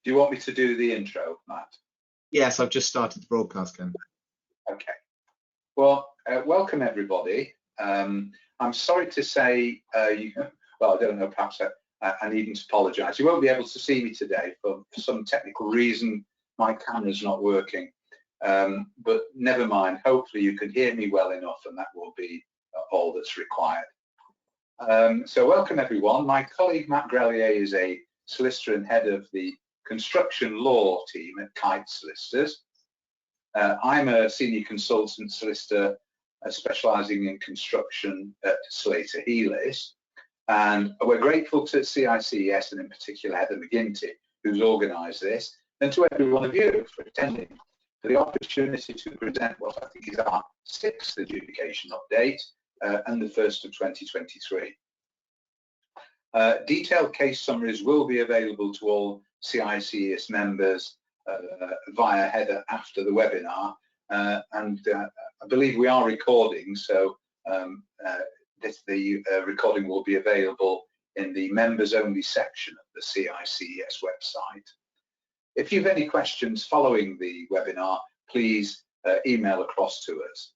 Do you want me to do the intro, Matt? Yes, I've just started the broadcast, Ken. Okay. Well, welcome everybody. I'm sorry to say, well, I don't know, perhaps I needn't apologise. You won't be able to see me today for some technical reason. My camera's not working, but never mind. Hopefully you can hear me well enough, and that will be all that's required. So welcome everyone. My colleague Matt Grelier is a solicitor and head of the construction law team at Kuits Solicitors. I'm a senior consultant solicitor specialising in construction at Slater Heelis, and we're grateful to CICES and in particular Heather McGinty, who's organised this, and to every one of you for attending, for the opportunity to present what I think is our 6th adjudication update and the first of 2023. Detailed case summaries will be available to all CICES members via Heather after the webinar, and I believe we are recording, so the recording will be available in the members only section of the CICES website. If you have any questions following the webinar, please email across to us.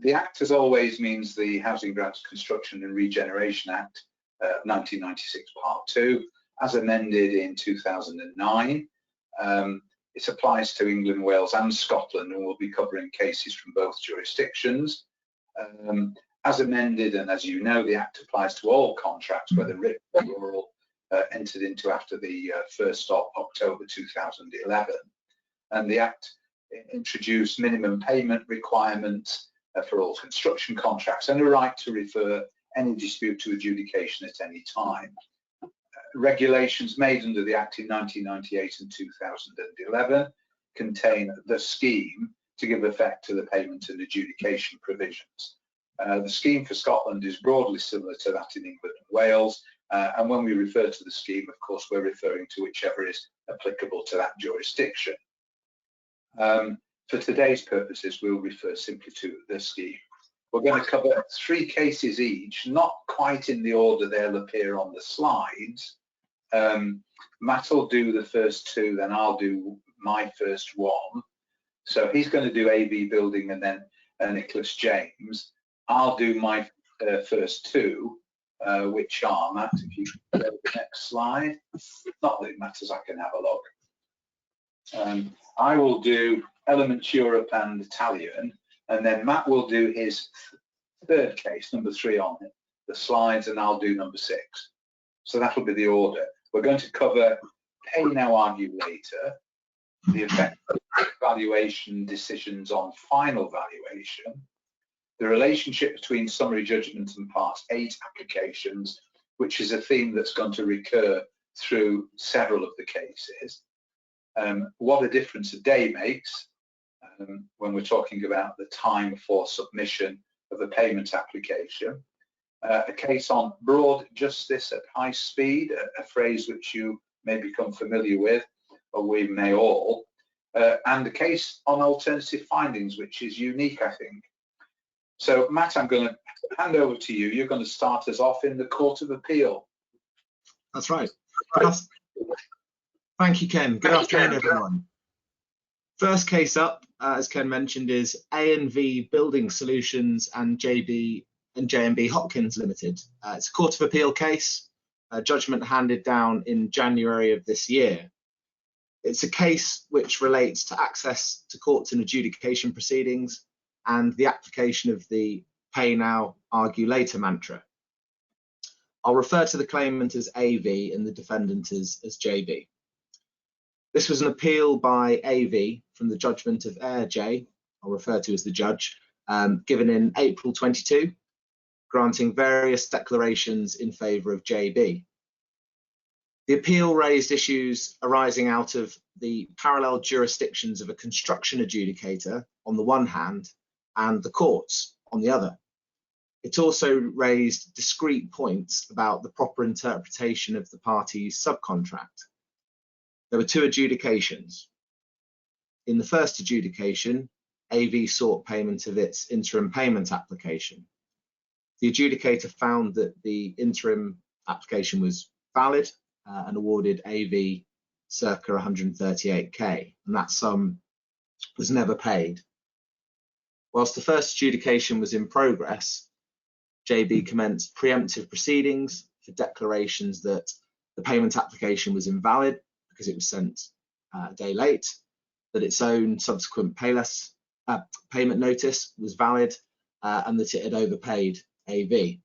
The Act, as always, means the Housing Grants Construction and Regeneration Act 1996 Part 2, as amended in 2009. It applies to England, Wales and Scotland, and we'll be covering cases from both jurisdictions. As amended, and as you know, the Act applies to all contracts, whether written or oral, entered into after the 1st of October 2011. And the Act introduced minimum payment requirements for all construction contracts and a right to refer any dispute to adjudication at any time. Regulations made under the Act in 1998 and 2011 contain the scheme to give effect to the payment and adjudication provisions. The scheme for Scotland is broadly similar to that in England and Wales, and when we refer to the scheme, of course, we're referring to whichever is applicable to that jurisdiction. For today's purposes, we'll refer simply to the scheme. We're going to cover 3 cases each, not quite in the order they'll appear on the slides. Matt will do the first 2, then I'll do my first 1. So he's going to do AV Building and then Nicholas James. I'll do my first 2, which are, Matt, if you go to the next slide. Not that it matters, I can have a look. I will do Elements Europe and Italian, and then Matt will do his 3rd case, number 3 on the slides, and I'll do number 6. So that'll be the order. We're going to cover pay now, argue later, the effect of valuation decisions on final valuation, the relationship between summary judgment and Part 8 applications, which is a theme that's going to recur through several of the cases, what a difference a day makes when we're talking about the time for submission of a payment application, a case on broad justice at high speed, a phrase which you may become familiar with, or we may all, and a case on alternative findings, which is unique, I think. So, Matt, I'm going to hand over to you. You're going to start us off in the Court of Appeal. That's right. Thank you, Ken. Good afternoon, everyone. First case up, as Ken mentioned, is A&V Building Solutions and J&B Hopkins Limited. It's a Court of Appeal case, a judgment handed down in January of this year. It's a case which relates to access to courts and adjudication proceedings and the application of the pay now, argue later mantra. I'll refer to the claimant as AV and the defendant as JB. This was an appeal by AV from the judgment of J, I'll refer to as the judge, given in April 22, granting various declarations in favour of JB. The appeal raised issues arising out of the parallel jurisdictions of a construction adjudicator on the one hand and the courts on the other. It also raised discrete points about the proper interpretation of the party's subcontract. There were 2 adjudications. In the first adjudication, AV sought payment of its interim payment application. The adjudicator found that the interim application was valid and awarded AV circa 138k, and that sum was never paid. Whilst the first adjudication was in progress, JB commenced preemptive proceedings for declarations that the payment application was invalid because it was sent a day late, that its own subsequent payment notice was valid, and that it had overpaid AV.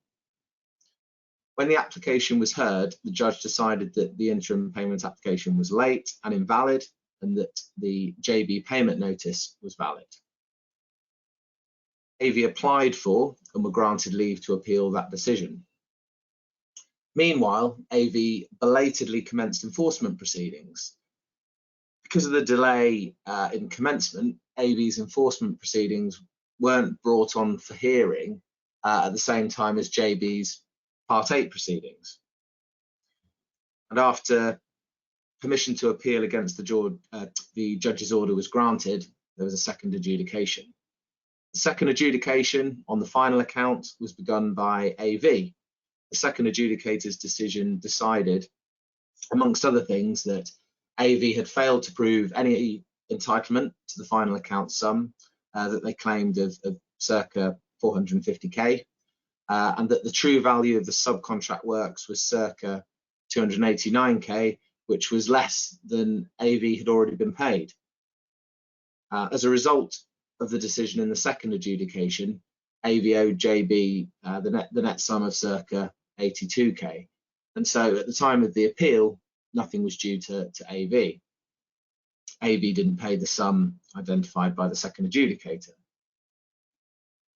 When the application was heard, the judge decided that the interim payment application was late and invalid, and that the JB payment notice was valid. AV applied for and were granted leave to appeal that decision. Meanwhile, AV belatedly commenced enforcement proceedings. Because of the delay in commencement, AV's enforcement proceedings weren't brought on for hearing at the same time as JB's Part 8 proceedings. And after permission to appeal against the judge's order was granted, there was a second adjudication. The second adjudication on the final account was begun by AV. The second adjudicator's decision decided, amongst other things, that AV had failed to prove any entitlement to the final account sum that they claimed of circa 450k, and that the true value of the subcontract works was circa 289k, which was less than AV had already been paid. As a result of the decision in the second adjudication, AV owed JB the net sum of circa 82k, and so at the time of the appeal, nothing was due to AV. AV didn't pay the sum identified by the second adjudicator.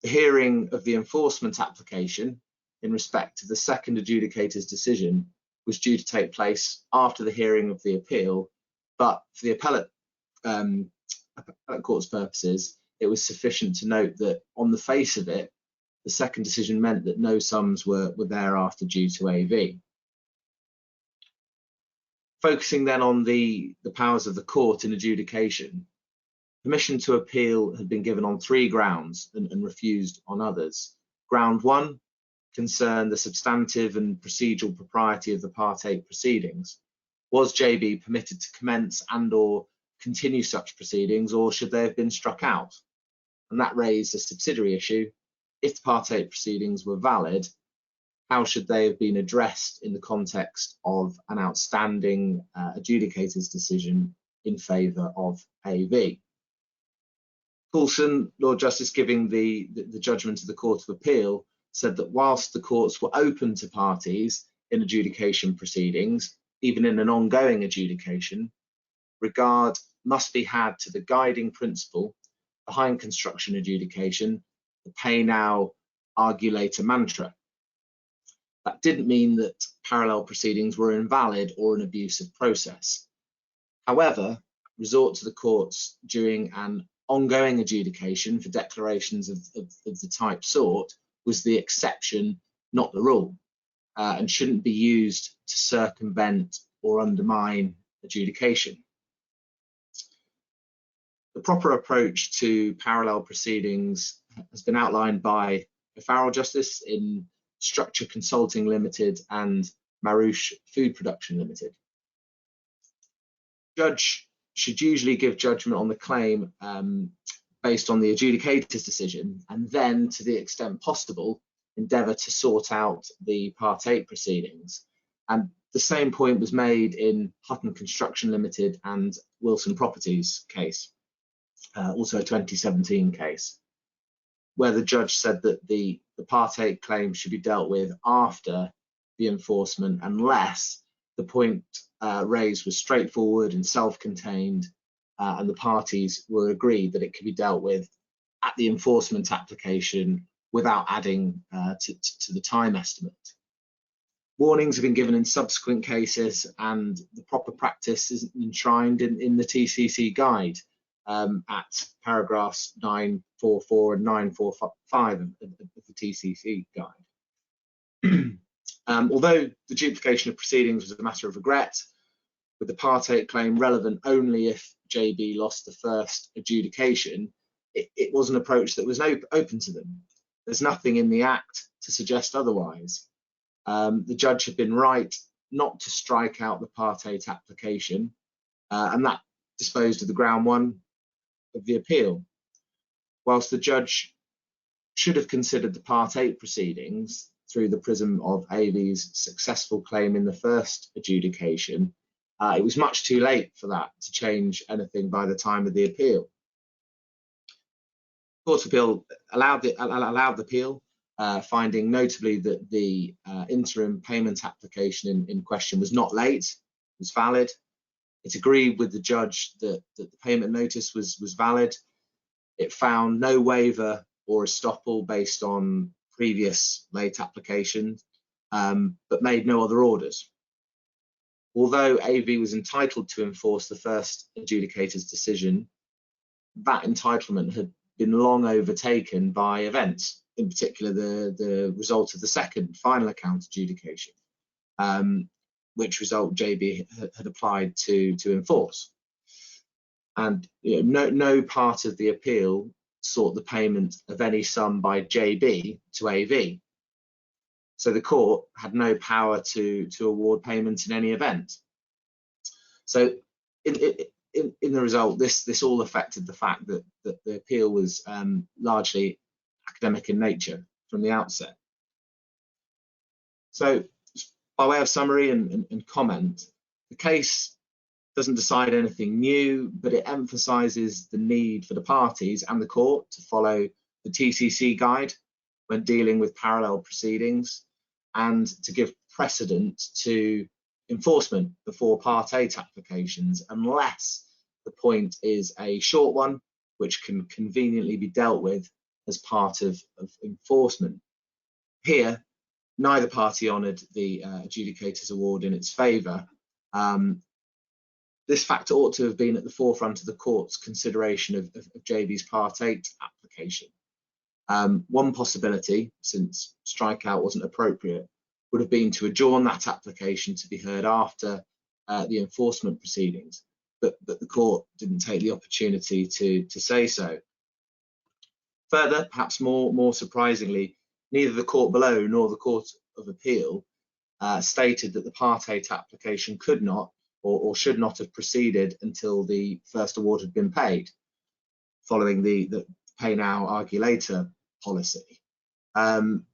The hearing of the enforcement application in respect to the second adjudicator's decision was due to take place after the hearing of the appeal, but for the appellate court's purposes, it was sufficient to note that on the face of it, the second decision meant that no sums were thereafter due to AV. Focusing then on the powers of the court in adjudication, permission to appeal had been given on 3 grounds and refused on others. Ground 1 concerned the substantive and procedural propriety of the Part 8 proceedings. Was JB permitted to commence and/or continue such proceedings, or should they have been struck out? And that raised a subsidiary issue. If the Part 8 proceedings were valid, how should they have been addressed in the context of an outstanding adjudicator's decision in favour of AV? Coulson, Lord Justice giving the judgment of the Court of Appeal, said that whilst the courts were open to parties in adjudication proceedings, even in an ongoing adjudication, regard must be had to the guiding principle behind construction adjudication, the pay now, argue later mantra. That didn't mean that parallel proceedings were invalid or an abusive process. However, resort to the courts during an ongoing adjudication for declarations of the type sought was the exception, not the rule, and shouldn't be used to circumvent or undermine adjudication. The proper approach to parallel proceedings has been outlined by O'Farrell Justice in Structure Consulting Limited and Marouche Food Production Limited. Judge should usually give judgment on the claim based on the adjudicator's decision, and then, to the extent possible, endeavour to sort out the Part 8 proceedings. And the same point was made in Hutton Construction Limited and Wilson Properties case, also a 2017 case, where the judge said that the Part 8 claim should be dealt with after the enforcement unless the point raised was straightforward and self-contained, and the parties were agreed that it could be dealt with at the enforcement application without adding to the time estimate. Warnings have been given in subsequent cases, and the proper practice is enshrined in the TCC guide at paragraphs 944 and 945 of the TCC guide. Although the duplication of proceedings was a matter of regret, with the Part 8 claim relevant only if JB lost the first adjudication, it was an approach that was open to them. There's nothing in the Act to suggest otherwise. The judge had been right not to strike out the Part 8 application, and that disposed of the ground one of the appeal. Whilst the judge should have considered the Part 8 proceedings through the prism of AV's successful claim in the first adjudication, it was much too late for that to change anything by the time of the appeal. The Court of Appeal allowed the appeal, finding notably that the interim payment application in question was not late, was valid. It agreed with the judge that the payment notice was valid. It found no waiver or estoppel based on previous late applications, but made no other orders. Although AV was entitled to enforce the first adjudicator's decision, that entitlement had been long overtaken by events, in particular the result of the second final account adjudication, which result JB had applied to enforce. And no part of the appeal sought the payment of any sum by JB to AV. So the court had no power to award payment in any event. So in the result, this all affected the fact that the appeal was largely academic in nature from the outset. So by way of summary and comment, the case doesn't decide anything new, but it emphasises the need for the parties and the court to follow the TCC guide when dealing with parallel proceedings, and to give precedent to enforcement before Part 8 applications, unless the point is a short one, which can conveniently be dealt with as part of enforcement. Here, neither party honoured the adjudicator's award in its favour. This fact ought to have been at the forefront of the court's consideration of JB's Part 8 application. One possibility, since strikeout wasn't appropriate, would have been to adjourn that application to be heard after the enforcement proceedings, but the court didn't take the opportunity to say so. Further, perhaps more surprisingly, neither the court below nor the Court of Appeal stated that the Part 8 application could not or should not have proceeded until the first award had been paid, following the pay now, argue later policy. One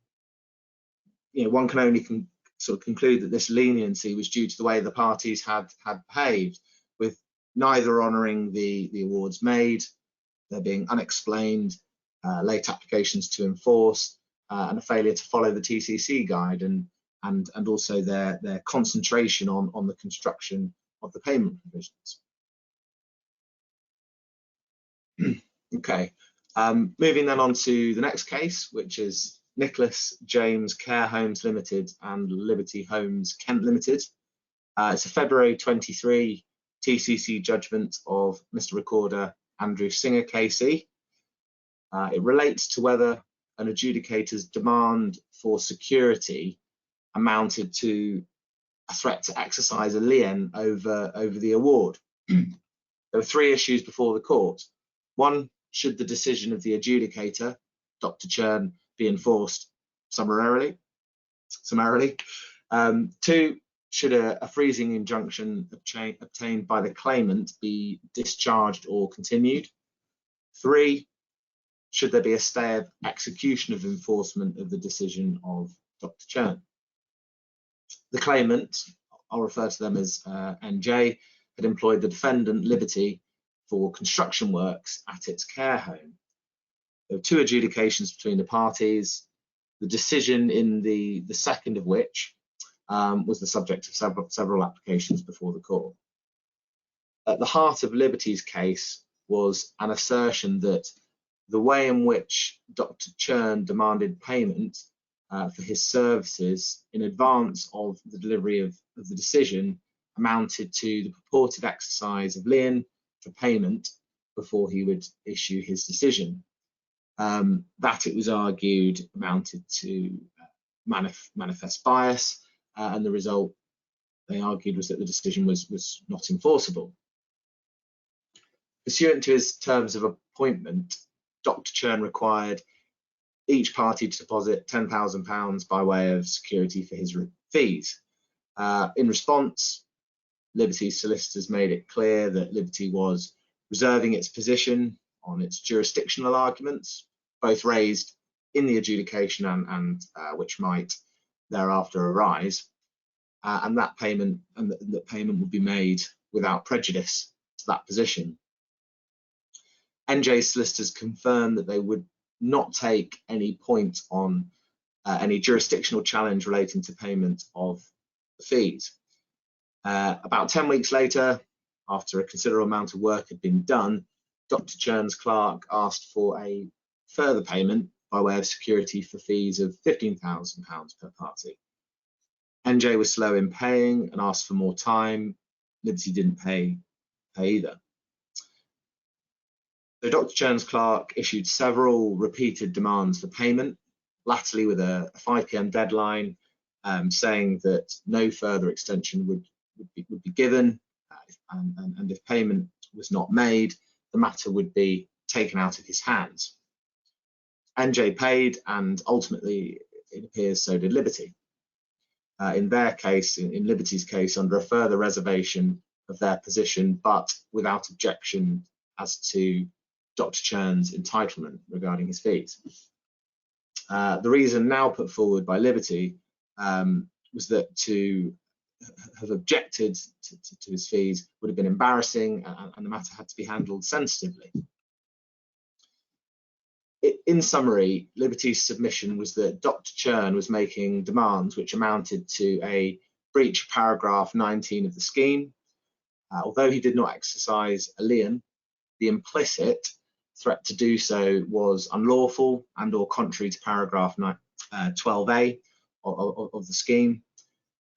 can only sort of conclude that this leniency was due to the way the parties had behaved, with neither honouring the awards made, there being unexplained late applications to enforce, and a failure to follow the TCC guide, and also their concentration on the construction of the payment provisions. Okay, moving then on to the next case, which is Nicholas James Care Homes Limited and Liberty Homes Kent Limited. It's a February 23 TCC judgment of Mr. Recorder Andrew Singer KC. It relates to whether an adjudicator's demand for security amounted to a threat to exercise a lien over the award. There were three issues before the court. One, should the decision of the adjudicator, Dr. Churn, be enforced summarily? Two, should a freezing injunction obtained by the claimant be discharged or continued? Three, should there be a stay of execution of enforcement of the decision of Dr. Churn? The claimant, I'll refer to them as NJ, had employed the defendant Liberty for construction works at its care home. There were two adjudications between the parties, the decision in the second of which was the subject of several applications before the court. At the heart of Liberty's case was an assertion that the way in which Dr. Churn demanded payment for his services in advance of the delivery of the decision amounted to the purported exercise of lien for payment before he would issue his decision. That, it was argued, amounted to manifest bias, and the result, they argued, was that the decision was not enforceable. Pursuant to his terms of appointment, Dr. Churn required each party to deposit £10,000 by way of security for his fees. In response, Liberty's solicitors made it clear that Liberty was reserving its position on its jurisdictional arguments, both raised in the adjudication and which might thereafter arise, and that payment would be made without prejudice to that position. NJ's solicitors confirmed that they would not take any point on any jurisdictional challenge relating to payment of the fees. About 10 weeks later, after a considerable amount of work had been done, Dr. Churn's clerk asked for a further payment by way of security for fees of £15,000 per party. NJ was slow in paying and asked for more time. Liberty didn't pay either. So Dr. Churn's clerk issued several repeated demands for payment, latterly with a 5 p.m. deadline, saying that no further extension would be given, and if payment was not made, the matter would be taken out of his hands. NJ paid, and ultimately, it appears, so did Liberty. In their case, in Liberty's case, under a further reservation of their position, but without objection as to Dr. Churn's entitlement regarding his fees. The reason now put forward by Liberty was that to have objected to his fees would have been embarrassing, and the matter had to be handled sensitively. In summary, Liberty's submission was that Dr. Churn was making demands which amounted to a breach of paragraph 19 of the scheme. Although he did not exercise a lien, the implicit threat to do so was unlawful and or contrary to paragraph 12A of the scheme.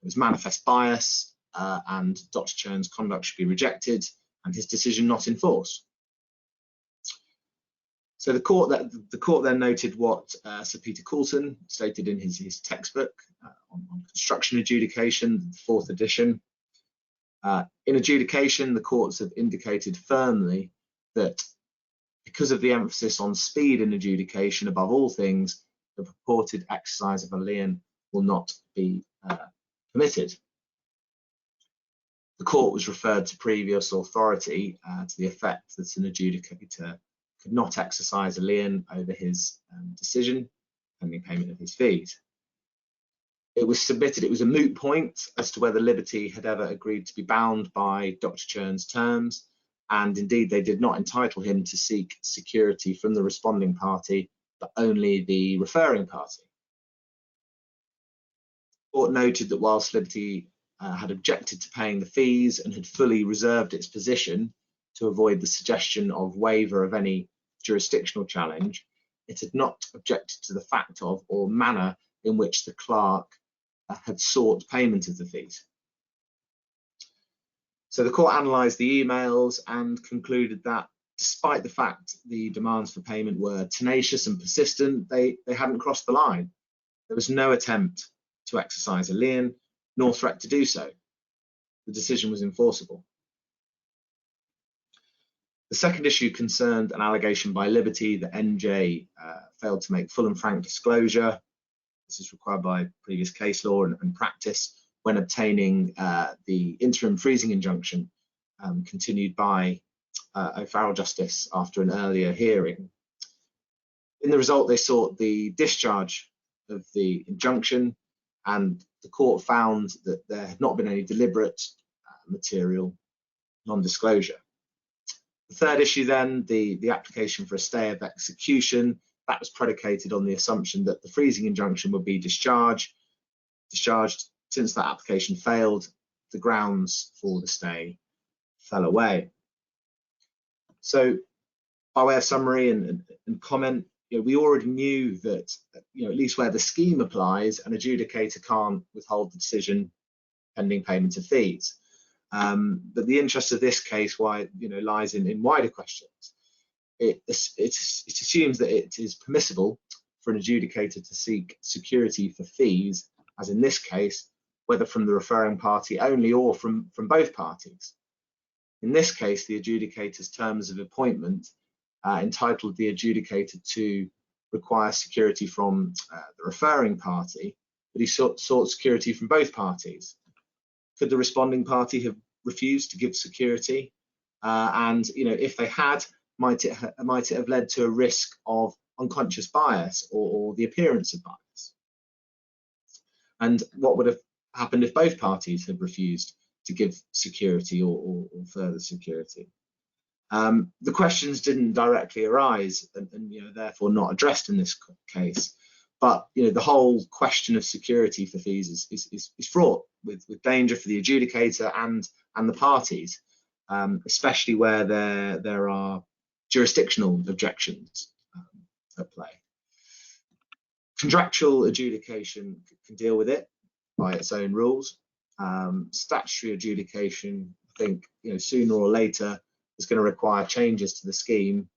It was manifest bias, and Dr. Churn's conduct should be rejected and his decision not enforced. So the court then noted what Sir Peter Coulton stated in his textbook on construction adjudication, the 4th edition. In adjudication, the courts have indicated firmly that because of the emphasis on speed in adjudication above all things, the purported exercise of a lien will not be permitted. The court was referred to previous authority to the effect that an adjudicator could not exercise a lien over his decision pending payment of his fees. It was submitted, it was a moot point as to whether Liberty had ever agreed to be bound by Dr. Churn's terms, and indeed they did not entitle him to seek security from the responding party, but only the referring party. The court noted that whilst Liberty had objected to paying the fees and had fully reserved its position to avoid the suggestion of waiver of any jurisdictional challenge, it had not objected to the fact of or manner in which the clerk had sought payment of the fees. So the court analysed the emails and concluded that despite the fact the demands for payment were tenacious and persistent, they hadn't crossed the line. There was no attempt to exercise a lien, nor threat to do so. The decision was enforceable. The second issue concerned an allegation by Liberty that NJ failed to make full and frank disclosure. This is required by previous case law and practice when obtaining the interim freezing injunction continued by O'Farrell Justice after an earlier hearing. In the result, they sought the discharge of the injunction, and the court found that there had not been any deliberate material non-disclosure. The third issue then, the application for a stay of execution, that was predicated on the assumption that the freezing injunction would be discharged. Since that application failed, the grounds for the stay fell away. So by way of summary and comment, we already knew that at least where the scheme applies, an adjudicator can't withhold the decision pending payment of fees. But the interest of this case lies in wider questions. It assumes that it is permissible for an adjudicator to seek security for fees, as in this case, whether from the referring party only or from both parties. In this case, the adjudicator's terms of appointment entitled the adjudicator to require security from the referring party, but he sought security from both parties. Could the responding party have refused to give security, and if they had, might it have led to a risk of unconscious bias or the appearance of bias? And what would have happened if both parties had refused to give security or further security? The questions didn't directly arise, and therefore not addressed in this case. But the whole question of security for fees is fraught with danger for the adjudicator and the parties, especially where there are jurisdictional objections at play. Contractual adjudication can deal with it by its own rules. Statutory adjudication, I think, sooner or later is going to require changes to the scheme,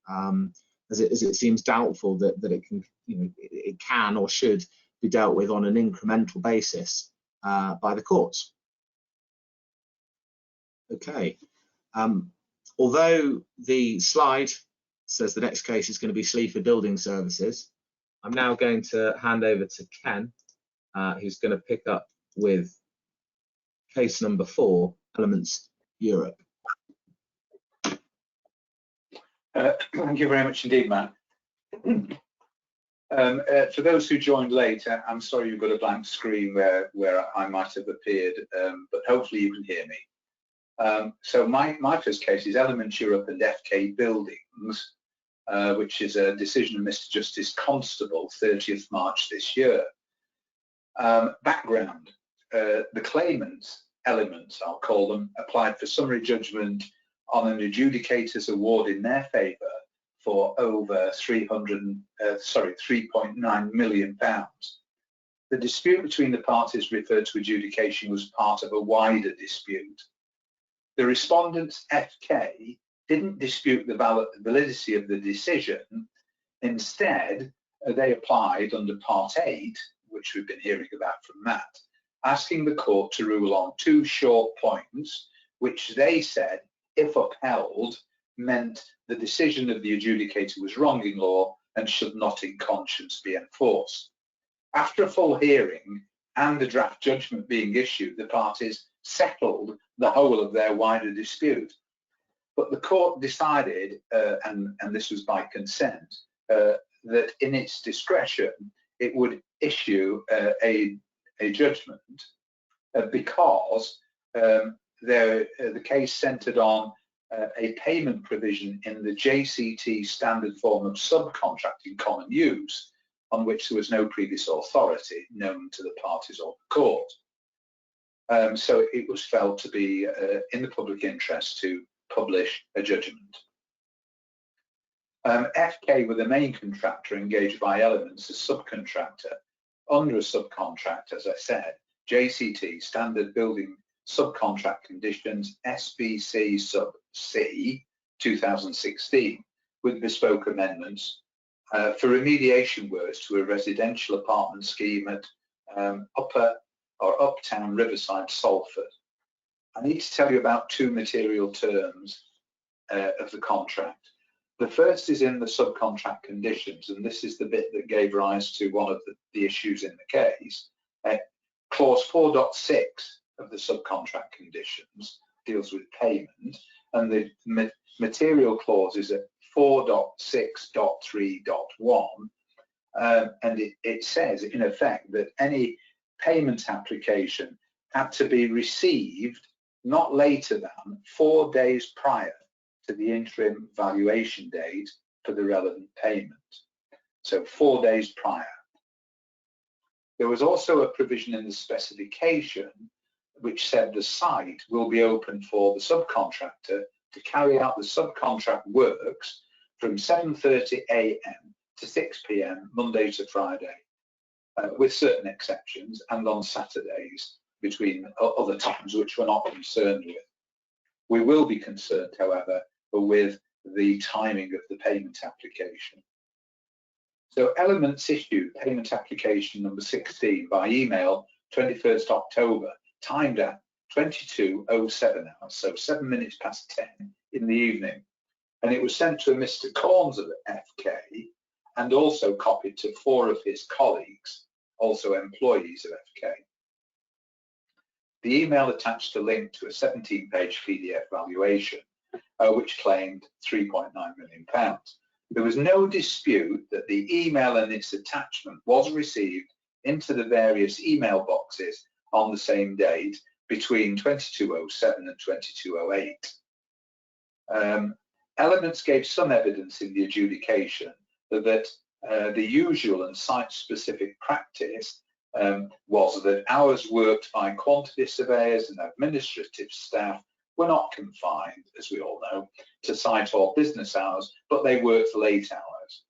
as it seems doubtful that it can, it can or should be dealt with on an incremental basis by the courts. Okay. Although the slide says the next case is going to be Sleaford Building Services, I'm now going to hand over to Ken, who's going to pick up with case number 4, Elements Europe. Thank you very much indeed, Matt. For those who joined later, I'm sorry you've got a blank screen where I might have appeared, but hopefully you can hear me. So my first case is Elements Europe and FK Buildings, which is a decision of Mr. Justice Constable, 30th March this year. Background, the claimants, Elements I'll call them, applied for summary judgment on an adjudicator's award in their favour for over 3.9 million pounds. The dispute between the parties referred to adjudication was part of a wider dispute. The respondents, FK, didn't dispute the validity of the decision. Instead, they applied under Part 8, which we've been hearing about from Matt, asking the court to rule on 2 short points, which they said, if upheld, meant the decision of the adjudicator was wrong in law and should not in conscience be enforced. After a full hearing and the draft judgment being issued, the parties settled the whole of their wider dispute. But the court decided, and this was by consent, that in its discretion it would issue a judgment because the case centred on a payment provision in the JCT standard form of subcontracting common use, on which there was no previous authority known to the parties or the court. So it was felt to be in the public interest to publish a judgment. FK were the main contractor engaged by Elements as subcontractor. Under a subcontract, as I said, JCT, Standard Building Subcontract Conditions, SBC sub C 2016, with bespoke amendments for remediation works to a residential apartment scheme at Uptown Riverside, Salford. I need to tell you about 2 material terms of the contract. The first is in the subcontract conditions, and this is the bit that gave rise to one of the issues in the case. Clause 4.6 of the subcontract conditions deals with payment, and the material clause is at 4.6.3.1, and it says in effect that any payment application had to be received not later than 4 days prior to the interim valuation date for the relevant payment. So 4 days prior. There was also a provision in the specification which said the site will be open for the subcontractor to carry out the subcontract works from 7:30 a.m. to 6 p.m. Monday to Friday, with certain exceptions, and on Saturdays between other times which we're not concerned with. We will be concerned, however, with the timing of the payment application. So Elements issued payment application number 16 by email 21st October, timed at 22:07 hours, so 7 minutes past 10 in the evening. And it was sent to a Mr. Corns of FK and also copied to 4 of his colleagues, also employees of FK. The email attached a link to a 17-page PDF valuation, which claimed £3.9 million. There was no dispute that the email and its attachment was received into the various email boxes on the same date between 2207 and 2208. Elements gave some evidence in the adjudication that the usual and site-specific practice was that hours worked by quantity surveyors and administrative staff were not confined, as we all know, to site or business hours, but they worked late hours.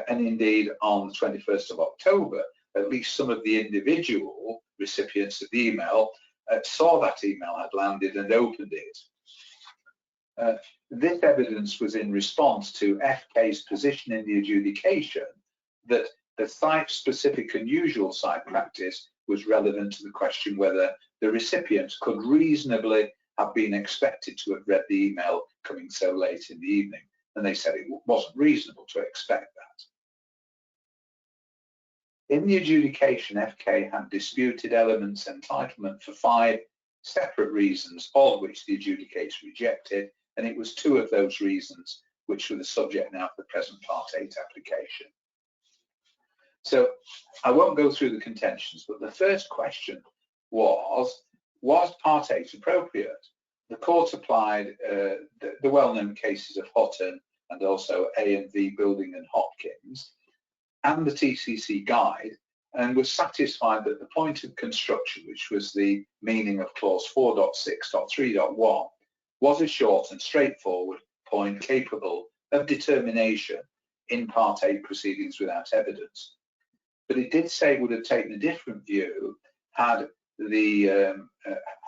And indeed, on the 21st of October, at least some of the individual recipients of the email saw that email had landed and opened it. This evidence was in response to FK's position in the adjudication that the site-specific and usual site practice was relevant to the question whether the recipients could reasonably have been expected to have read the email coming so late in the evening, and they said it wasn't reasonable to expect that. In the adjudication, FK had disputed elements entitlement for 5 separate reasons, all of which the adjudicator rejected, and it was 2 of those reasons which were the subject now of the present Part 8 application. So I won't go through the contentions, but the first question was Part 8 appropriate? The court applied the well-known cases of Hutton and also A&V Building and Hopkins and the TCC guide, and was satisfied that the point of construction, which was the meaning of clause 4.6.3.1, was a short and straightforward point capable of determination in Part 8 proceedings without evidence. But it did say it would have taken a different view had the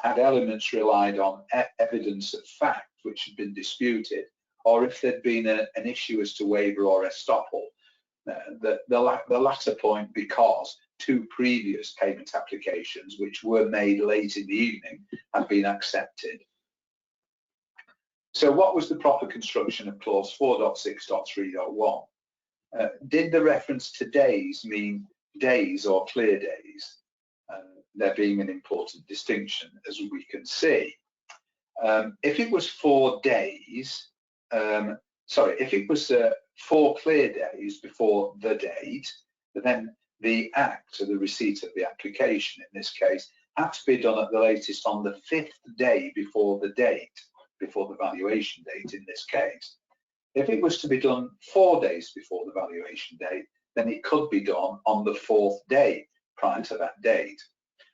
elements relied on evidence of fact which had been disputed, or if there'd been an issue as to waiver or estoppel. The latter point because 2 previous payment applications which were made late in the evening had been accepted. So what was the proper construction of clause 4.6.3.1? Did the reference to days mean days or clear days? There being an important distinction, as we can see. If it was 4 days, if it was 4 clear days before the date, then the act, or the receipt of the application in this case, had to be done at the latest on the 5th day before the date, before the valuation date in this case. If it was to be done 4 days before the valuation date, then it could be done on the 4th day prior to that date.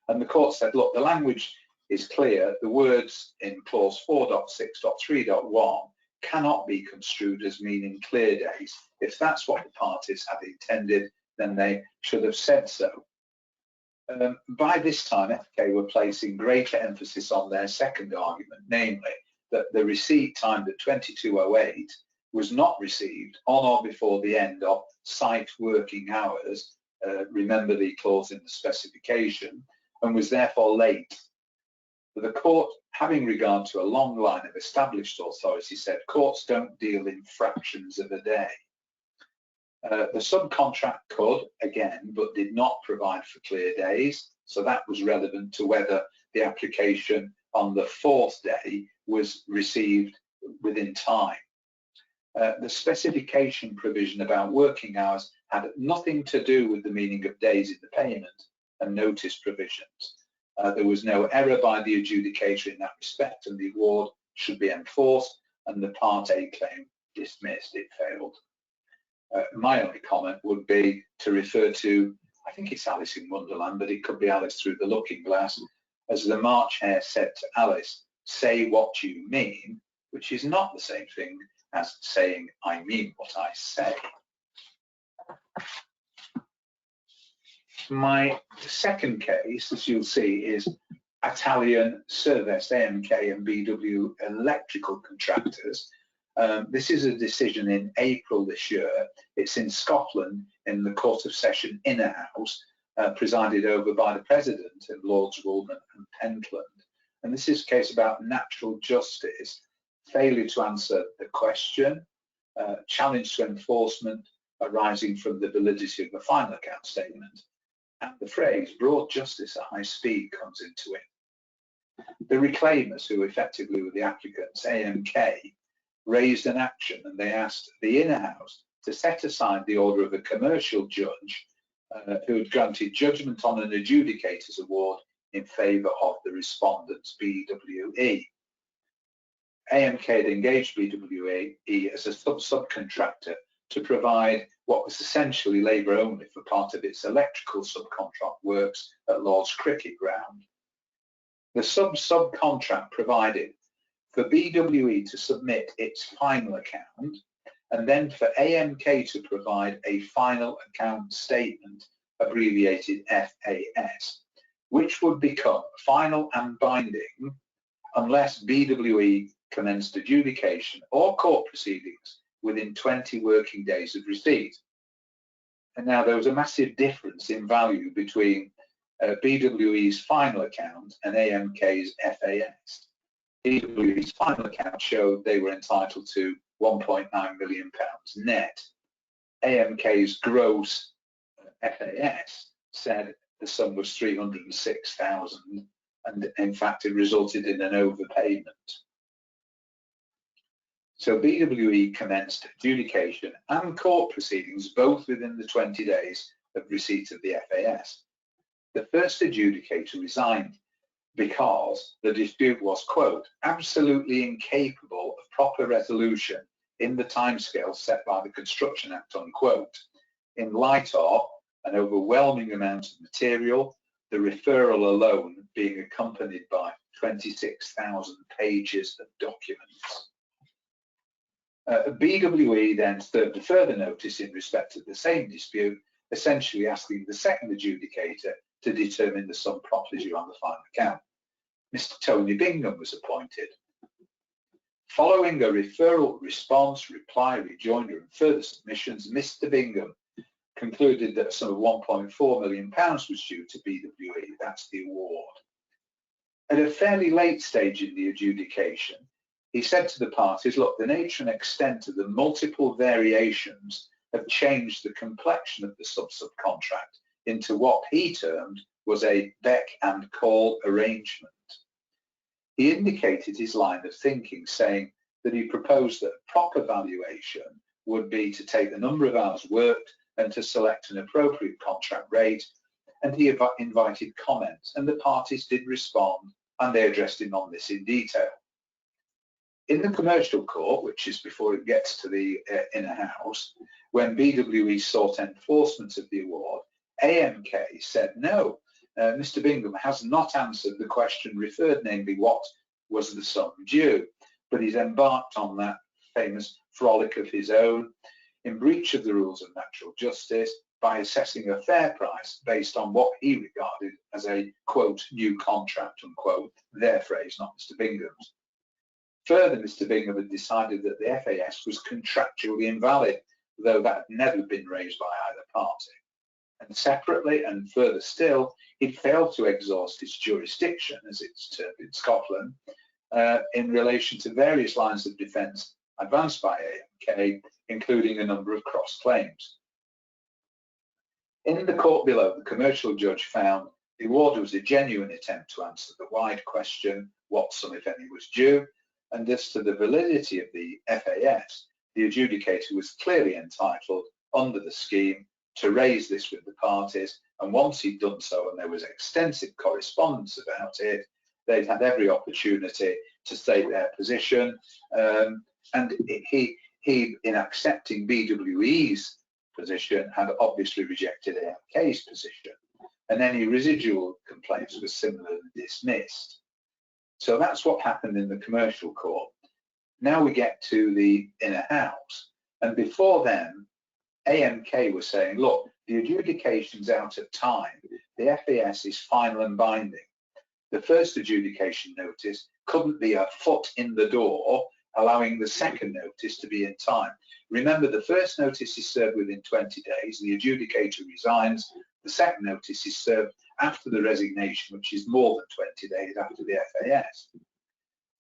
And the court said, look, the language is clear. The words in clause 4.6.3.1 cannot be construed as meaning clear days. If that's what the parties had intended, then they should have said so. By this time, FK were placing greater emphasis on their second argument, namely that the receipt timed at 2208 was not received on or before the end of site working hours, remember the clause in the specification, and was therefore late. The court, having regard to a long line of established authority, said courts don't deal in fractions of a day. The subcontract could, again, but did not provide for clear days, so that was relevant to whether the application on the 4th day was received within time. The specification provision about working hours had nothing to do with the meaning of days in the payment and notice provisions. There was no error by the adjudicator in that respect, and the award should be enforced, and the Part A claim dismissed. It failed. My only comment would be to refer to, I think it's Alice in Wonderland, but it could be Alice through the looking glass, as the March Hare said to Alice, say what you mean, which is not the same thing as saying I mean what I say. My second case, as you'll see, is Italian Servest AMK and BW Electrical Contractors. This is a decision in April this year. It's in Scotland in the Court of Session Inner House, presided over by the President of Lords Woolman and Pentland. And this is a case about natural justice, failure to answer the question, challenge to enforcement arising from the validity of the final account statement, and the phrase broad justice at high speed comes into it. The reclaimers, who effectively were the applicants, AMK, raised an action, and they asked the Inner House to set aside the order of a commercial judge who had granted judgment on an adjudicator's award in favour of the respondents, BWE. AMK had engaged BWE as a subcontractor to provide what was essentially labour only for part of its electrical subcontract works at Lord's Cricket Ground. The subcontract provided for BWE to submit its final account, and then for AMK to provide a final account statement, abbreviated FAS, which would become final and binding unless BWE commenced adjudication or court proceedings within 20 working days of receipt. And now there was a massive difference in value between BWE's final account and AMK's FAS. BWE's final account showed they were entitled to £1.9 million net. AMK's gross FAS said the sum was £306,000, and in fact it resulted in an overpayment. So BWE commenced adjudication and court proceedings both within the 20 days of receipt of the FAS. The first adjudicator resigned because the dispute was, quote, absolutely incapable of proper resolution in the timescale set by the Construction Act, unquote, in light of an overwhelming amount of material, the referral alone being accompanied by 26,000 pages of documents. BWE then served a further notice in respect of the same dispute, essentially asking the second adjudicator to determine the sum properly due on the final account. Mr. Tony Bingham was appointed. Following a referral, response, reply, rejoinder and further submissions, Mr. Bingham concluded that a sum of £1.4 million was due to BWE. That's the award. At a fairly late stage in the adjudication, he said to the parties, look, the nature and extent of the multiple variations have changed the complexion of the subcontract into what he termed was a beck and call arrangement. He indicated his line of thinking, saying that he proposed that a proper valuation would be to take the number of hours worked and to select an appropriate contract rate, and he invited comments, and the parties did respond, and they addressed him on this in detail. In the commercial court, which is before it gets to the Inner House, when BWE sought enforcement of the award, AMK said no, Mr. Bingham has not answered the question referred, namely what was the sum due, but he's embarked on that famous frolic of his own in breach of the rules of natural justice by assessing a fair price based on what he regarded as a, quote, new contract, unquote, their phrase, not Mr. Bingham's. Further, Mr. Bingham had decided that the FAS was contractually invalid, though that had never been raised by either party. And separately, and further still, he'd failed to exhaust his jurisdiction, as it's termed in Scotland, in relation to various lines of defence advanced by AMK, including a number of cross claims. In the court below, the commercial judge found the award was a genuine attempt to answer the wide question, what sum, if any, was due, and as to the validity of the FAS, the adjudicator was clearly entitled under the scheme to raise this with the parties, and once he'd done so and there was extensive correspondence about it, they'd had every opportunity to state their position, and he, in accepting BWE's position, had obviously rejected AMK's position, and any residual complaints were similarly dismissed. So that's what happened in the commercial court. Now we get to the Inner House, and before then, AMK was saying, look, the adjudication's out of time. The FAS is final and binding. The first adjudication notice couldn't be a foot in the door, allowing the second notice to be in time. Remember, the first notice is served within 20 days. The adjudicator resigns. The second notice is served after the resignation, which is more than 20 days after the FAS.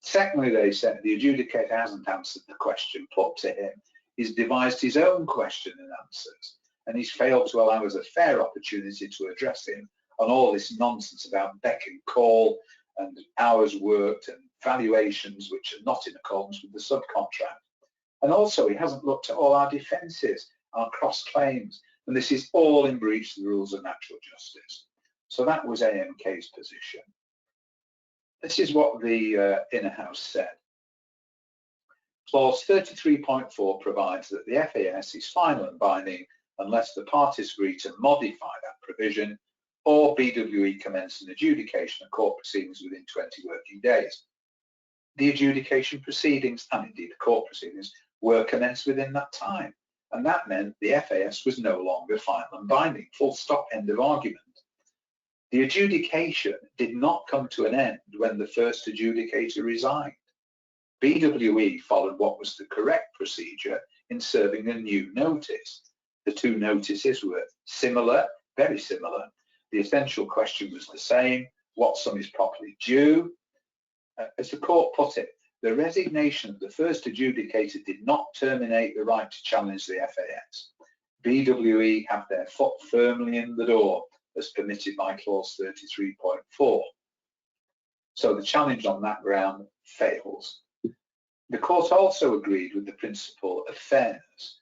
Secondly, they said the adjudicator hasn't answered the question put to him. He's devised his own question and answers, and he's failed to allow us a fair opportunity to address him on all this nonsense about beck and call and hours worked and valuations which are not in accordance with the subcontract. And also, he hasn't looked at all our defences, our cross claims, and this is all in breach of the rules of natural justice. So that was AMK's position. This is what the Inner House said. Clause 33.4 provides that the FAS is final and binding unless the parties agree to modify that provision or BWE commence an adjudication of court proceedings within 20 working days. The adjudication proceedings, and indeed the court proceedings, were commenced within that time, and that meant the FAS was no longer final and binding, full stop, end of argument. The adjudication did not come to an end when the first adjudicator resigned. BWE followed what was the correct procedure in serving a new notice. The two notices were similar, very similar. The essential question was the same: what sum is properly due? As the court put it, the resignation of the first adjudicator did not terminate the right to challenge the FAS. BWE have their foot firmly in the door, as permitted by clause 33.4. So the challenge on that ground fails. The court also agreed with the principle of fairness,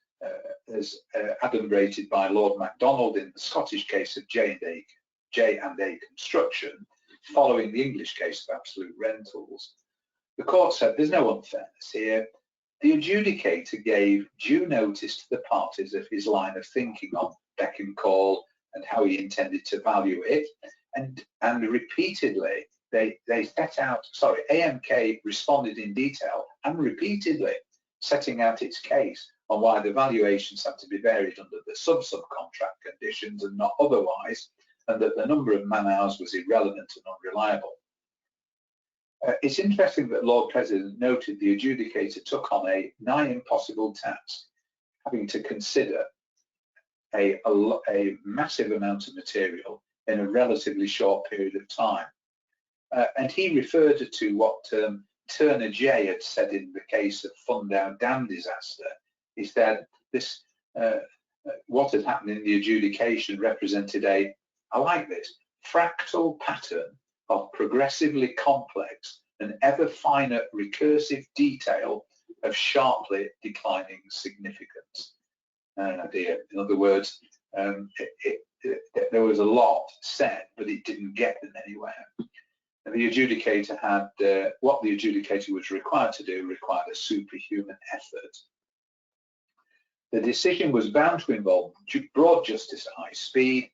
as adumbrated by Lord MacDonald in the Scottish case of J&A Construction, following the English case of absolute rentals. The court said there's no unfairness here. The adjudicator gave due notice to the parties of his line of thinking on beck and call and how he intended to value it, and repeatedly they set out, AMK responded in detail and repeatedly setting out its case on why the valuations had to be varied under the subcontract conditions and not otherwise, and that the number of man hours was irrelevant and unreliable. It's interesting that Lord President noted the adjudicator took on a nigh impossible task, having to consider a massive amount of material in a relatively short period of time. And he referred to what Turner J had said in the case of Fundow Dam disaster. He said this, what had happened in the adjudication represented I like this, fractal pattern of progressively complex and ever finer recursive detail of sharply declining significance. In other words, there was a lot said, but it didn't get them anywhere. And the adjudicator had, what the adjudicator was required to do required a superhuman effort. The decision was bound to involve broad justice at high speed.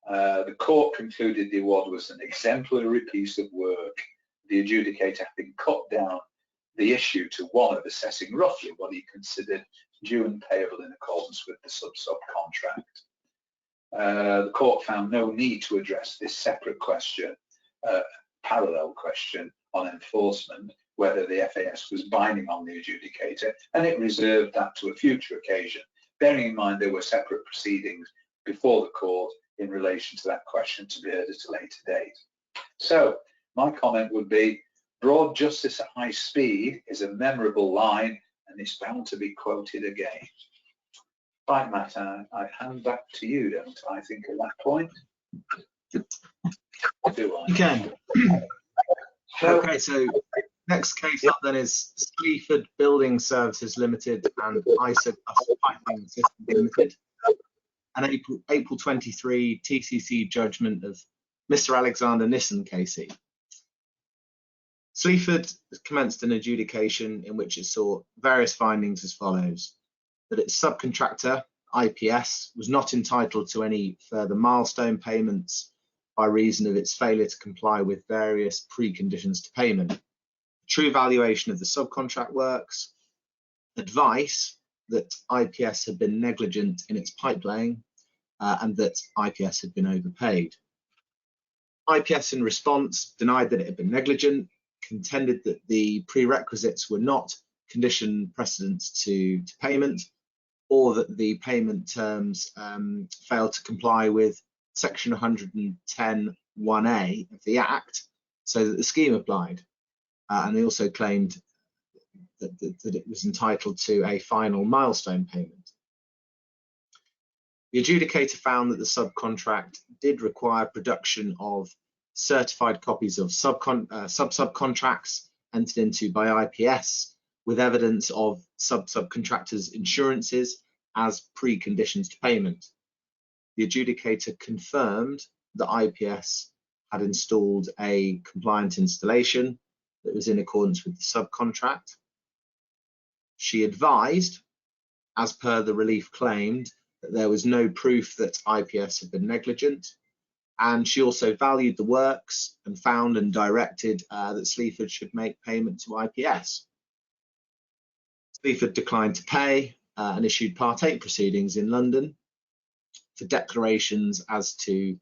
The court concluded the award was an exemplary piece of work. The adjudicator having cut down the issue to one of assessing roughly what he considered due and payable in accordance with the subcontract. The court found no need to address this separate question, parallel question on enforcement, whether the FAS was binding on the adjudicator, and it reserved that to a future occasion, bearing in mind there were separate proceedings before the court in relation to that question to be heard at a later date. So my comment would be, broad justice at high speed is a memorable line and it's bound to be quoted again. Right, Matt, I hand back to you, don't I think, at that point? Do I? You can. Okay, so next case up then is Sleaford Building Services Limited and ISA Piping Systems Limited. An April 23 TCC judgment of Mr. Alexander Nissen KC. Sleaford commenced an adjudication in which it sought various findings as follows: that its subcontractor, IPS, was not entitled to any further milestone payments by reason of its failure to comply with various preconditions to payment, true valuation of the subcontract works, advice that IPS had been negligent in its pipe laying, and that IPS had been overpaid. IPS in response denied that it had been negligent, contended that the prerequisites were not condition precedents to payment, or that the payment terms failed to comply with section 110(1)(a) of the Act, so that the scheme applied. And they also claimed that it was entitled to a final milestone payment. The adjudicator found that the subcontract did require production of certified copies of sub-subcontracts entered into by IPS with evidence of subcontractors' insurances as preconditions to payment. The adjudicator confirmed that IPS had installed a compliant installation that was in accordance with the subcontract. She advised, as per the relief claimed, that there was no proof that IPS had been negligent, and she also valued the works and found and directed that Sleaford should make payment to IPS. Sleaford declined to pay and issued Part 8 proceedings in London for declarations as to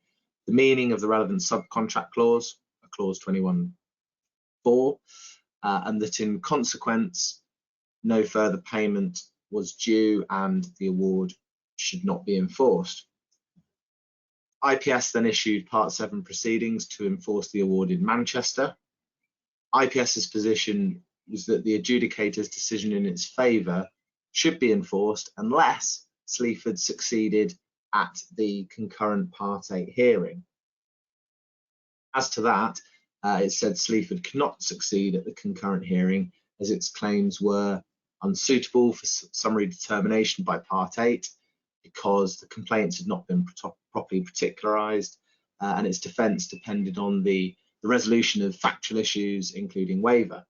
the meaning of the relevant subcontract clause, clause 21(4), and that in consequence no further payment was due and the award should not be enforced. IPS then issued Part 7 proceedings to enforce the award in Manchester. IPS's position was that the adjudicator's decision in its favour should be enforced unless Sleaford succeeded at the concurrent Part 8 hearing. As to that, it said Sleaford cannot succeed at the concurrent hearing as its claims were unsuitable for summary determination by Part 8 because the complaints had not been properly particularised and its defence depended on the resolution of factual issues, including waiver.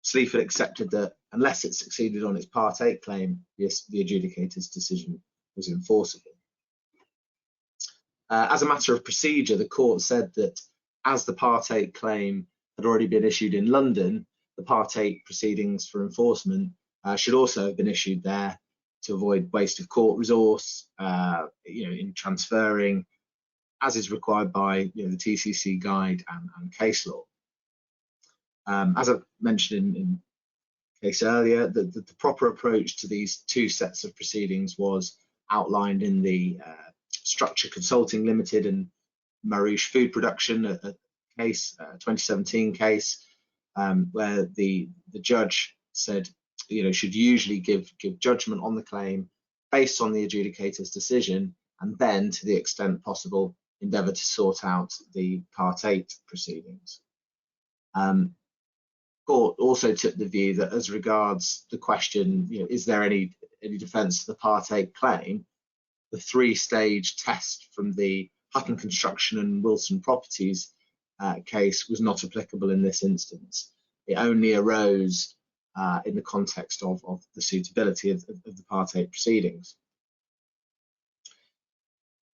Sleaford accepted that unless it succeeded on its Part 8 claim, the adjudicator's decision was enforceable. As a matter of procedure, the court said that as the Part 8 claim had already been issued in London, the Part 8 proceedings for enforcement should also have been issued there to avoid waste of court resource, in transferring, as is required by the TCC guide and case law. As I mentioned in case earlier, the proper approach to these two sets of proceedings was outlined in the Structure Consulting Limited and Marouche Food Production, a case, 2017 case, where the judge said, should usually give judgment on the claim based on the adjudicator's decision, and then, to the extent possible, endeavour to sort out the Part 8 proceedings. Court also took the view that as regards the question, is there any defence to the Part 8 claim, the three-stage test from the Hutton Construction and Wilson Properties case was not applicable in this instance. It only arose in the context of the suitability of the Part 8 proceedings.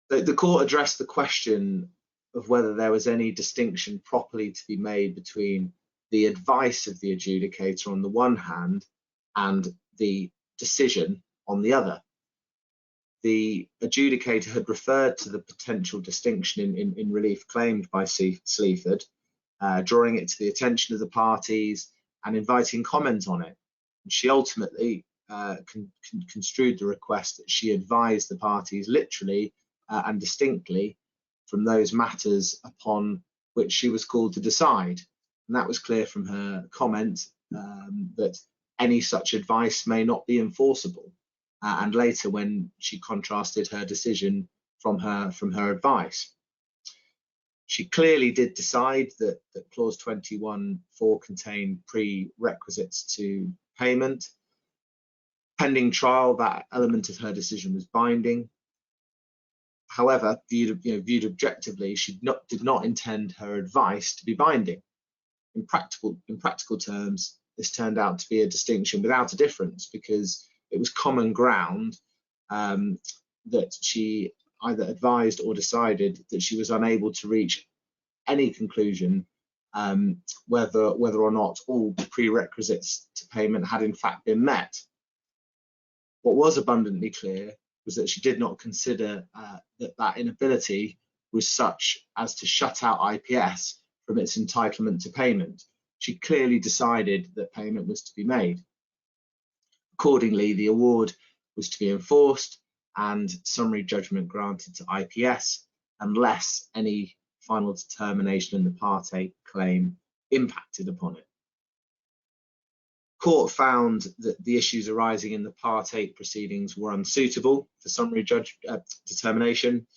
The court addressed the question of whether there was any distinction properly to be made between the advice of the adjudicator on the one hand and the decision on the other. The adjudicator had referred to the potential distinction in relief claimed by Sleaford, drawing it to the attention of the parties and inviting comment on it. And she ultimately construed the request that she advised the parties literally and distinctly from those matters upon which she was called to decide. And that was clear from her comment that any such advice may not be enforceable. And later, when she contrasted her decision from her advice, she clearly did decide that clause 21(4) contained prerequisites to payment. Pending trial, that element of her decision was binding. However, viewed objectively, she did not intend her advice to be binding. In practical terms, this turned out to be a distinction without a difference, because it was common ground that she either advised or decided that she was unable to reach any conclusion whether or not all prerequisites to payment had in fact been met. What was abundantly clear was that she did not consider that inability was such as to shut out IPS from its entitlement to payment. She clearly decided that payment was to be made. Accordingly, the award was to be enforced and summary judgment granted to IPS unless any final determination in the Part 8 claim impacted upon it. Court found that the issues arising in the Part 8 proceedings were unsuitable for summary determination.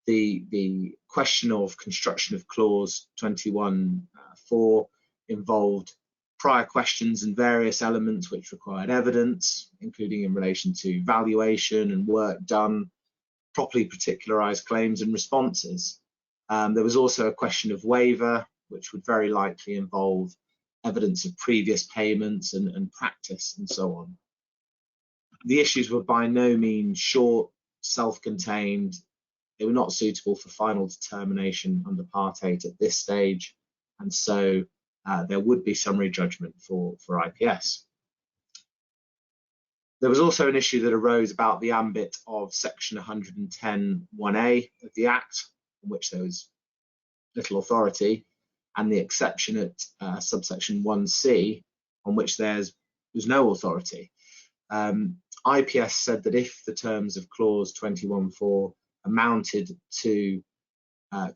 The question of construction of clause 21(4) involved prior questions and various elements which required evidence, including in relation to valuation and work done, properly particularised claims and responses. There was also a question of waiver, which would very likely involve evidence of previous payments and practice and so on. The issues were by no means short, self-contained. They were not suitable for final determination under Part 8 at this stage, and so there would be summary judgment for IPS. There was also an issue that arose about the ambit of section 110(1)(a) of the Act, in which there was little authority, and the exception at subsection 1(c), on which there's no authority. IPS said that if the terms of clause 21(4) amounted to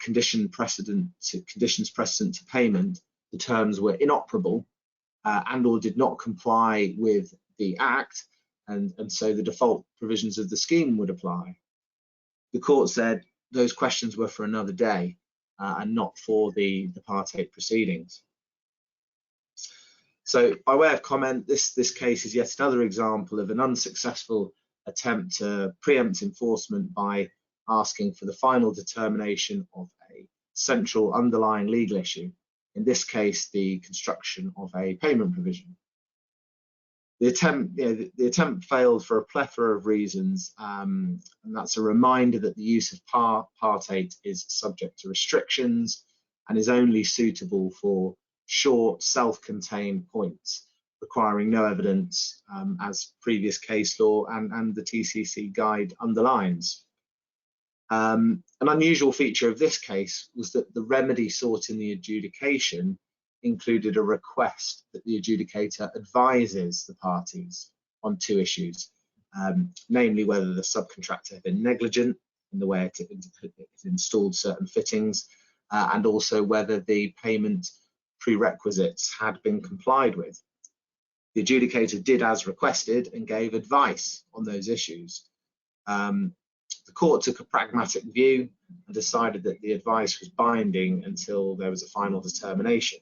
conditions precedent to payment, the terms were inoperable and/or did not comply with the Act, and so the default provisions of the scheme would apply. The court said those questions were for another day and not for the Part 8 proceedings. So, by way of comment, this case is yet another example of an unsuccessful attempt to preempt enforcement by asking for the final determination of a central underlying legal issue, in this case the construction of a payment provision. The attempt failed for a plethora of reasons, and that's a reminder that the use of Part 8 is subject to restrictions and is only suitable for short, self-contained points requiring no evidence, as previous case law and the TCC guide underlines. An unusual feature of this case was that the remedy sought in the adjudication included a request that the adjudicator advises the parties on two issues, namely whether the subcontractor had been negligent in the way it installed certain fittings, and also whether the payment prerequisites had been complied with. The adjudicator did as requested and gave advice on those issues. The court took a pragmatic view and decided that the advice was binding until there was a final determination,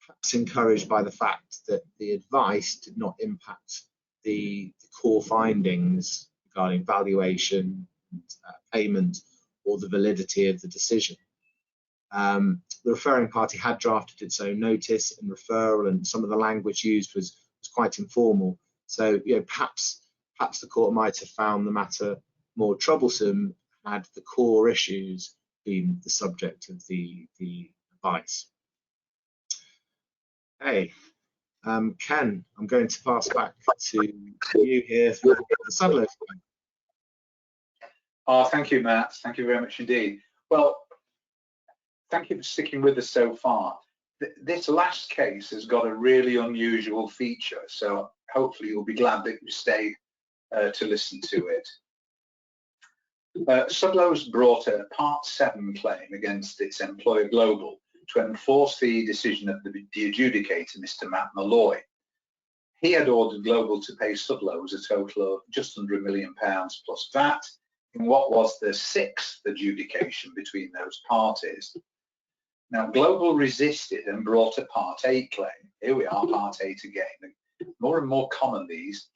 perhaps encouraged by the fact that the advice did not impact the core findings regarding valuation, payment, or the validity of the decision. The referring party had drafted its own notice and referral, and some of the language used was quite informal. So, perhaps the court might have found the matter more troublesome had the core issues been the subject of the advice. Hey, Ken, I'm going to pass back to you here for the Sadler. Oh, thank you, Matt. Thank you very much indeed. Well, thank you for sticking with us so far. This last case has got a really unusual feature, so hopefully you'll be glad that you stayed to listen to it. Sudlow's brought a Part 7 claim against its employer Global to enforce the decision of the adjudicator, Mr. Matt Malloy. He had ordered Global to pay Sudlow's a total of just under £1 million plus VAT in what was the 6th adjudication between those parties. Now, Global resisted and brought a Part 8 claim. Here we are, Part 8 again. More and more common, these.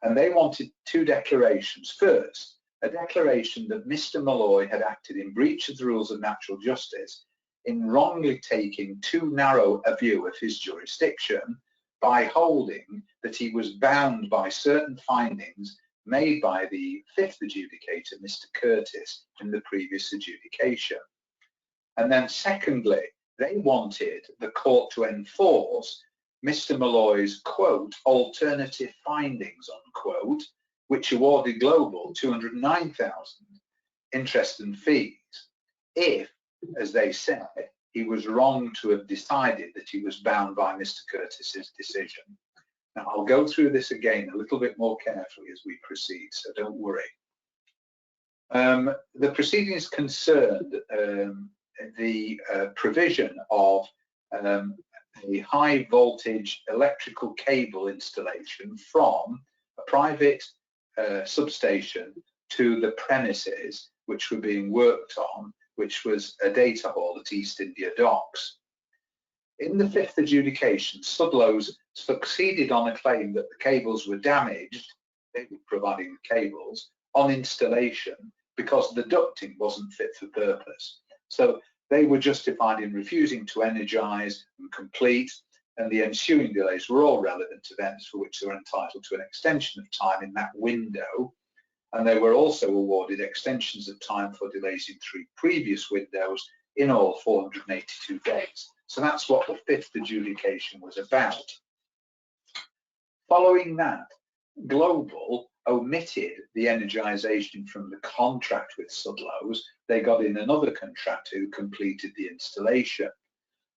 And they wanted two declarations. First, a declaration that Mr. Malloy had acted in breach of the rules of natural justice in wrongly taking too narrow a view of his jurisdiction by holding that he was bound by certain findings made by the 5th adjudicator, Mr. Curtis, in the previous adjudication. And then secondly, they wanted the court to enforce Mr. Malloy's, quote, alternative findings, unquote, which awarded Global $209,000 interest and fees if, as they said, he was wrong to have decided that he was bound by Mr. Curtis's decision. Now, I'll go through this again a little bit more carefully as we proceed, so don't worry. The proceedings concerned the provision of a high voltage electrical cable installation from a private substation to the premises which were being worked on, which was a data hall at East India Docks. In the fifth adjudication, Sudlow's succeeded on a claim that the cables were damaged, they were providing the cables, on installation because the ducting wasn't fit for purpose. So they were justified in refusing to energise and complete, and the ensuing delays were all relevant events for which they were entitled to an extension of time in that window, and they were also awarded extensions of time for delays in 3 previous windows, in all 482 days. So that's what the fifth adjudication was about. Following that, Global omitted the energisation from the contract with Sudlow's. They got in another contractor who completed the installation.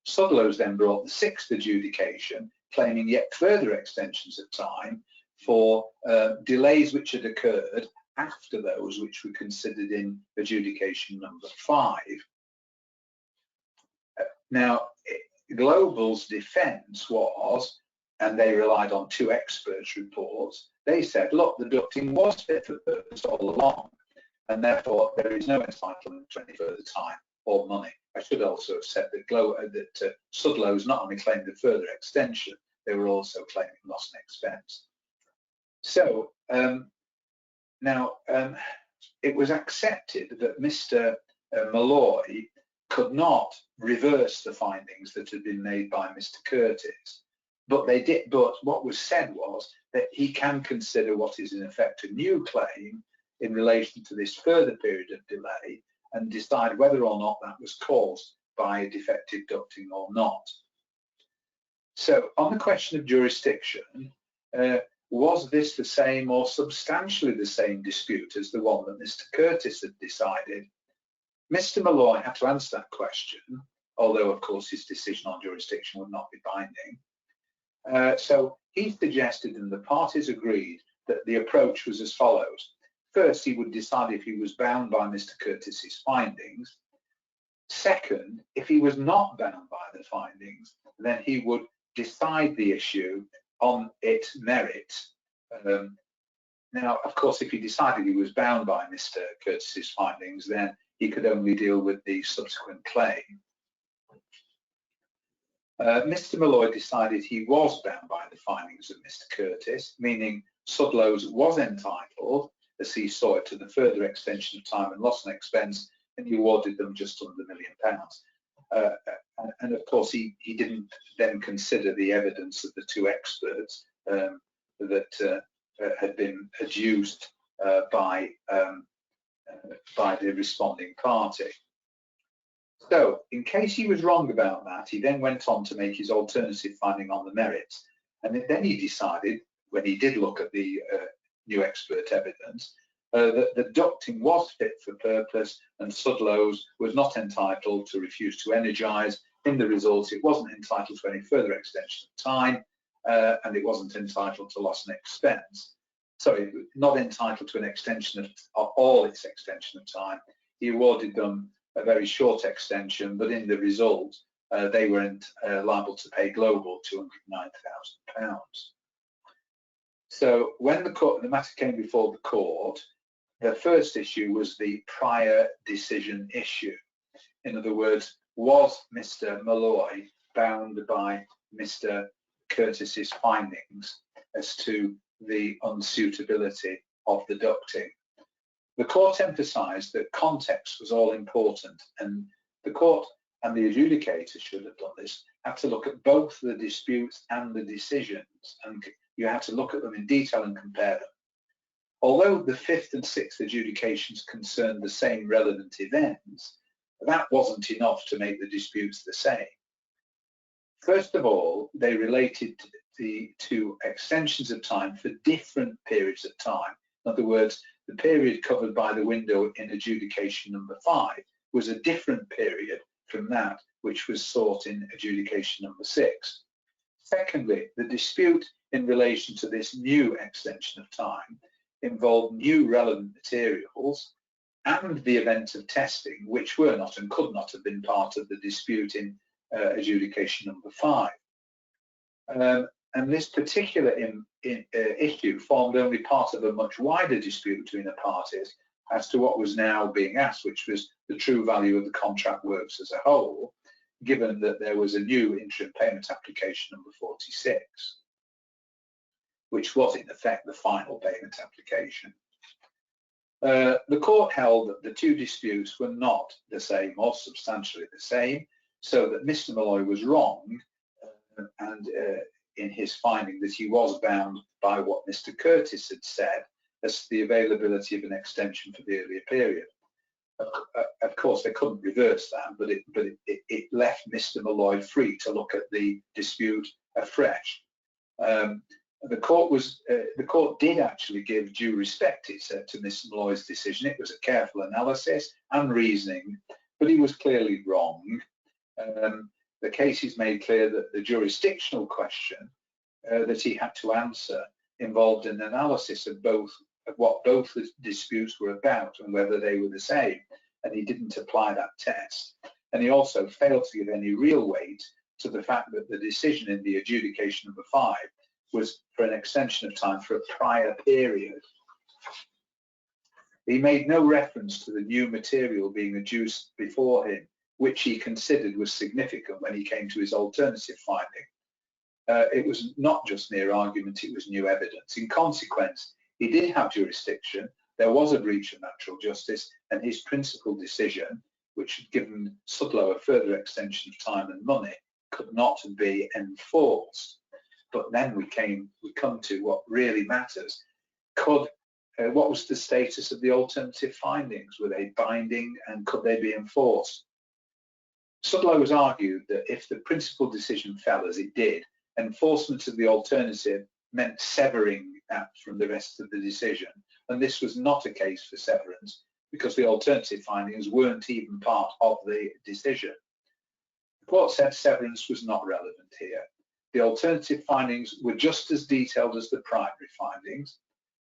Sudlow's then brought the sixth adjudication, claiming yet further extensions of time for delays which had occurred after those which were considered in adjudication number 5. Now, Global's defence was, and they relied on 2 experts' reports, they said, look, the ducting was fit for purpose all along, and therefore there is no entitlement to any further time or money. I should also have said that Sudlow's not only claimed a further extension, they were also claiming loss and expense. So now it was accepted that Mr. Malloy could not reverse the findings that had been made by Mr. Curtis, but they did. But what was said was that he can consider what is in effect a new claim in relation to this further period of delay and decide whether or not that was caused by a defective ducting or not. So on the question of jurisdiction, was this the same or substantially the same dispute as the one that Mr. Curtis had decided? Mr. Malloy had to answer that question, although of course his decision on jurisdiction would not be binding. So he suggested, and the parties agreed, that the approach was as follows. First, he would decide if he was bound by Mr. Curtis's findings. Second, if he was not bound by the findings, then he would decide the issue on its merits. Now, of course, if he decided he was bound by Mr. Curtis's findings, then he could only deal with the subsequent claim. Mr. Malloy decided he was bound by the findings of Mr. Curtis, meaning Sudlow's was entitled, as he saw it, to the further extension of time and loss and expense, and he awarded them just under £1 million. And of course, he didn't then consider the evidence of the 2 experts that had been adduced by the responding party. So, in case he was wrong about that, he then went on to make his alternative finding on the merits, and then he decided, when he did look at the new expert evidence, that the ducting was fit for purpose and Sudlow's was not entitled to refuse to energise. In the result, it wasn't entitled to any further extension of time, and it wasn't entitled to loss and expense. Sorry, not entitled to an extension of all its extension of time. He awarded them a very short extension, but in the result, they weren't liable to pay Global £209,000. So when the matter came before the court, the first issue was the prior decision issue. In other words, was Mr. Malloy bound by Mr. Curtis's findings as to the unsuitability of the ducting? The court emphasised that context was all important, and the court and the adjudicator should have done this, had to look at both the disputes and the decisions, and you had to look at them in detail and compare them. Although the 5th and 6th adjudications concerned the same relevant events, that wasn't enough to make the disputes the same. First of all, they related to extensions of time for different periods of time. In other words, the period covered by the window in adjudication number 5 was a different period from that which was sought in adjudication number 6. Secondly, the dispute in relation to this new extension of time involved new relevant materials and the event of testing, which were not and could not have been part of the dispute in adjudication number 5. And this particular issue formed only part of a much wider dispute between the parties, as to what was now being asked, which was the true value of the contract works as a whole, given that there was a new interim payment application number 46, which was in effect the final payment application. The court held that the two disputes were not the same or substantially the same, so that Mr. Malloy was wrong and in his finding that he was bound by what Mr. Curtis had said as to the availability of an extension for the earlier period. Of course, they couldn't reverse that, but it left Mr. Malloy free to look at the dispute afresh. The court did actually give due respect, it said, to Mr. Malloy's decision. It was a careful analysis and reasoning, but he was clearly wrong. The cases made clear that the jurisdictional question that he had to answer involved an analysis of what both the disputes were about and whether they were the same, and he didn't apply that test. And he also failed to give any real weight to the fact that the decision in the adjudication number 5 was for an extension of time for a prior period. He made no reference to the new material being adduced before him, which he considered was significant when he came to his alternative finding. It was not just mere argument, it was new evidence. In consequence, he did have jurisdiction, there was a breach of natural justice, and his principal decision, which had given Sudlow a further extension of time and money, could not be enforced. But then we come to what really matters. What was the status of the alternative findings? Were they binding and could they be enforced? Sudlow has argued that if the principal decision fell as it did, enforcement of the alternative meant severing that from the rest of the decision, and this was not a case for severance because the alternative findings weren't even part of the decision. The court said severance was not relevant here. The alternative findings were just as detailed as the primary findings.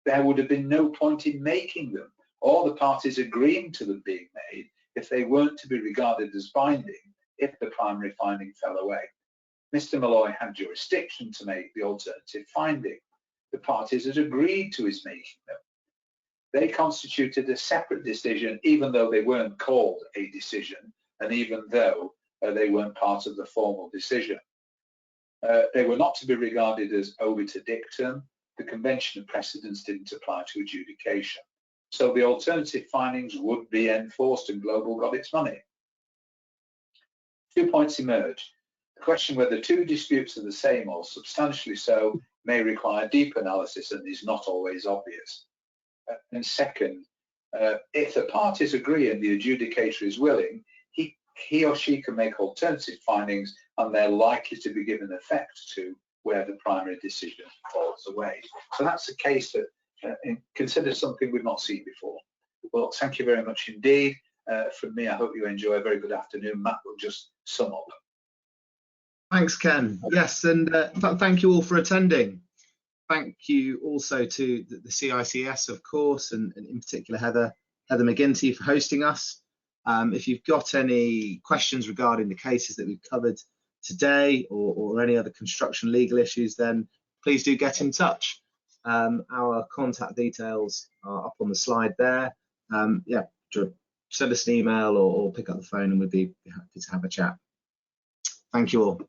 There would have been no point in making them or the parties agreeing to them being made if they weren't to be regarded as binding if the primary finding fell away. Mr. Malloy had jurisdiction to make the alternative finding. The parties had agreed to his making them. They constituted a separate decision, even though they weren't called a decision, and even though they weren't part of the formal decision. They were not to be regarded as obiter dictum. The convention of precedence didn't apply to adjudication. So the alternative findings would be enforced and Global got its money. 2 points emerge. The question whether two disputes are the same or substantially so may require deep analysis and is not always obvious. And second, if the parties agree and the adjudicator is willing, he or she can make alternative findings and they're likely to be given effect to where the primary decision falls away. So that's a case that considers something we've not seen before. Well, thank you very much indeed. From me, I hope you enjoy a very good afternoon. Matt will just sum up. Thanks, Ken. Yes, and thank you all for attending. Thank you also to the CICS, of course, and in particular Heather McGinty for hosting us. If you've got any questions regarding the cases that we've covered today or any other construction legal issues, then please do get in touch. Our contact details are up on the slide there. Yeah, send us an email or pick up the phone and we'd be happy to have a chat. Thank you all.